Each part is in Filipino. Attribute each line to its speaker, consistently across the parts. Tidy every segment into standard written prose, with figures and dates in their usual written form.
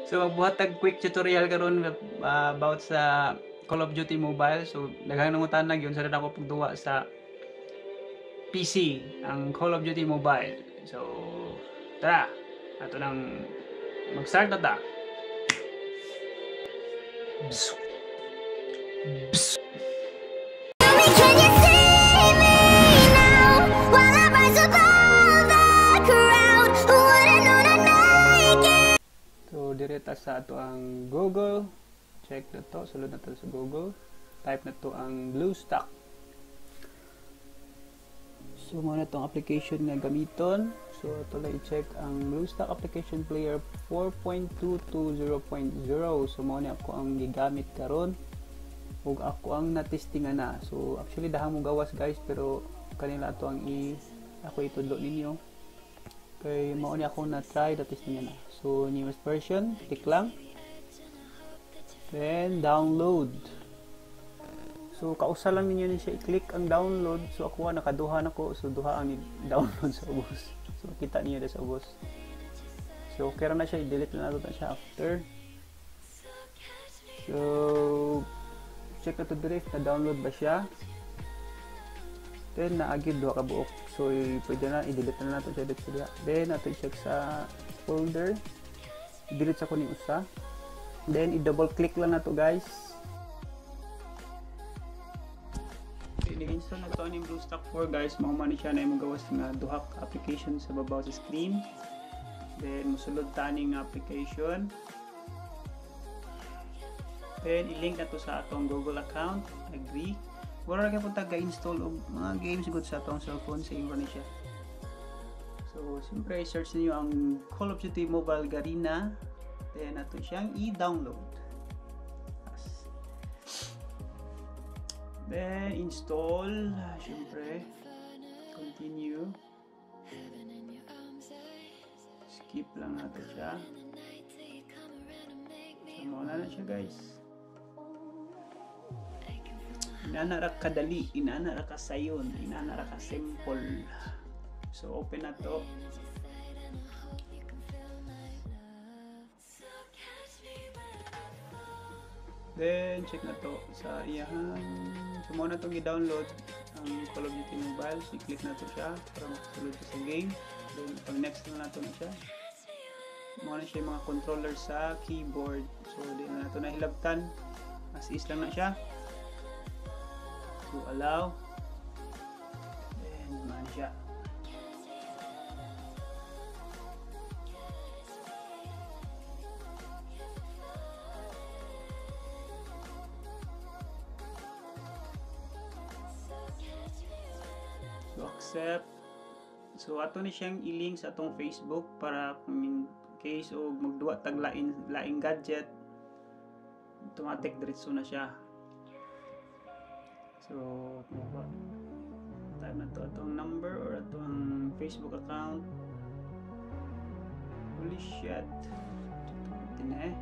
Speaker 1: So magbuhat tag quick tutorial karon about sa Call of Duty Mobile. So daghang nangutan na gyud sa ako pagduwa sa PC ang Call of Duty Mobile. So tara, ato nang mag-start na ta. Bzz. Bzz. So direta sa ato ang Google, check na to, sulod na to sa Google, type na to ang BlueStack. So muna itong application nga gamiton. So ito lang i-check ang BlueStack application player 4.2 to 0.0. So muna ako ang gigamit karon ug ako ang na-testingan na. So actually dahang mo gawas guys, pero kanila ato ang ako itudlo ninyo. Kay mao ni ako na try the testing na. So newest version, click lang. Then download. So kausa lang ninyo ni siya i-click ang download. So ako nakaduha nako, so duha ang download sa ubos. So kita niyo sa ubos. So okay ra na siya, i-delete na nato siya after. So check na to direct na download ba siya. Then naagid duha ka buok. So pwede na i-delete na nato siya dito siya. Then nato i-check sa folder. I-delete sa kuning usa. Then i-double click lang nato guys. I-install na to ning BlueStack 4 guys. Mao man siya na imong gawas nga duha ka application sa babaw sa screen. Then mosulod ta ning application. Then i-link na to sa atong Google account. Agree. Wala ra gyud taga-install og mga games gud sa atong cellphone sa Indonesia. So siyempre search niyo ang Call of Duty Mobile Garena. Then ato siyang i-download. Then install, siyempre continue. Skip lang nato siya. So muna na siya guys. Inana ra kadali, inana ra kasayon, inana ra ka simple. So open na to. Then check na to sa iyang. So muna itong i-download ang Call of Duty Mobile. So i-click na to siya para makasulod sa game. Then pag next na nato na siya. Muna siya yung mga controller sa keyboard. So di na nato nahilabtan. As is lang na siya. So allow. Then man siya. So accept. So ato ni siyang i-link sa atong Facebook para kung in case og magduwa tag laing gadget, automatic diretso na siya. So type na to atong number or atong Facebook account. Holy shit. Tine.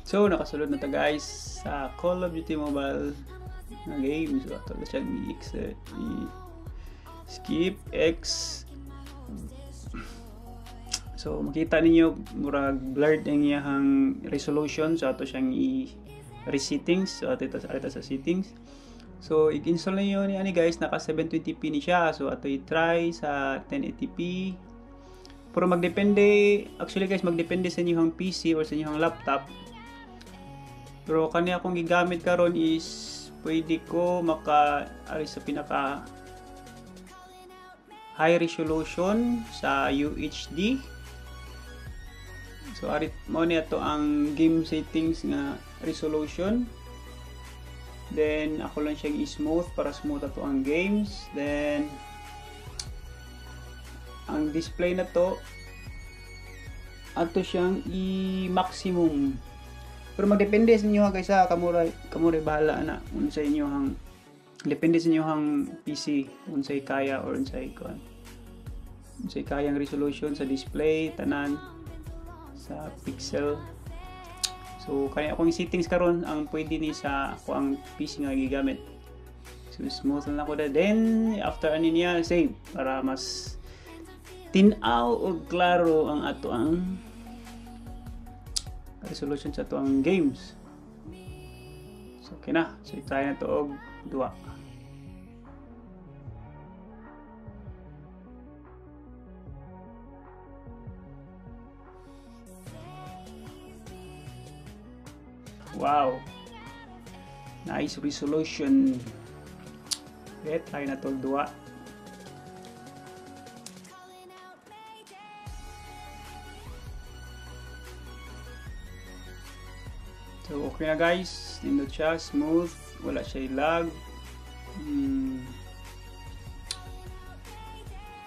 Speaker 1: So nakasulod na ta guys sa Call of Duty Mobile na game. So ato na siya skip X. So makita ninyo murag blurred ang iyang resolution. So ato siyang i-resettings. So ato sa settings. So i-install niyo ni ani guys, naka 720p ni siya. So ato i-try sa 1080p. Pero magdepende, actually guys, magdepende sa inyong PC or sa inyong laptop. Pero kani akong gigamit karon is pwede ko ari sa pinaka high resolution sa UHD. So ari mo ni ato ang game settings nga resolution. Then ako lang siya i-smooth para smooth ato ang games. Then ang display na to ato siyang i-maximum. Pero magdepende sa inyo guys ha, kamura bahala na unsa inyo hang depende sa inyo hang PC unsay kaya or unsay kayang resolution sa display tanan. sa pixel. So kaya akong settings karon ang pwede ni sa ako ang PC nga gigamit. So smooth na ako da. Then after ani niya save para mas tinaw o klaro ang ato ang resolution sa ato ang games. So okay na. So try na to og duwa. Wow, nice resolution. Okay, try na to duwa. So okay na guys, nindot siya, smooth, wala siya lag.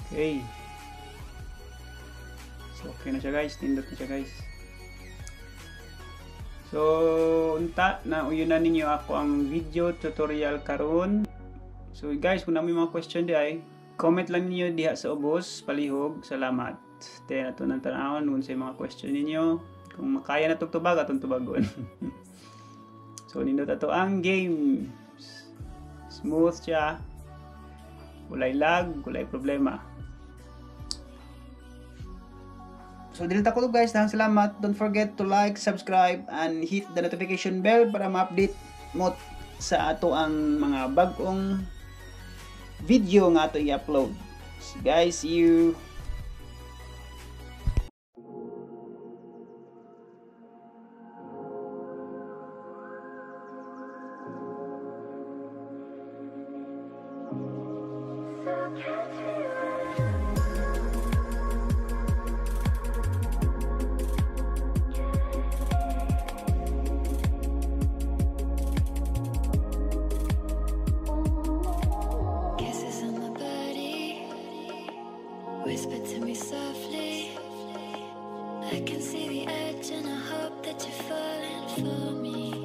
Speaker 1: Okay, so okay na siya guys, nindot na siya guys. So, unta na uyunan ninyo ako ang video tutorial karon. So guys, kung may mga question di ay comment lang niyo diha sa ubos, palihog. Salamat. Then ato nang tanawon kung sa mga question ninyo. Kung makaya na tugtubag atong tubagon. So nindot ato ang game. Smooth siya. Walay lag, walay problema. So dinita ko to guys, dahang salamat. Don't forget to like, subscribe, and hit the notification bell para ma-update mo sa ato ang mga bagong video nga ato i-upload. So guys, see you.
Speaker 2: Whisper to me softly. I can see the edge and I hope that you're falling for me.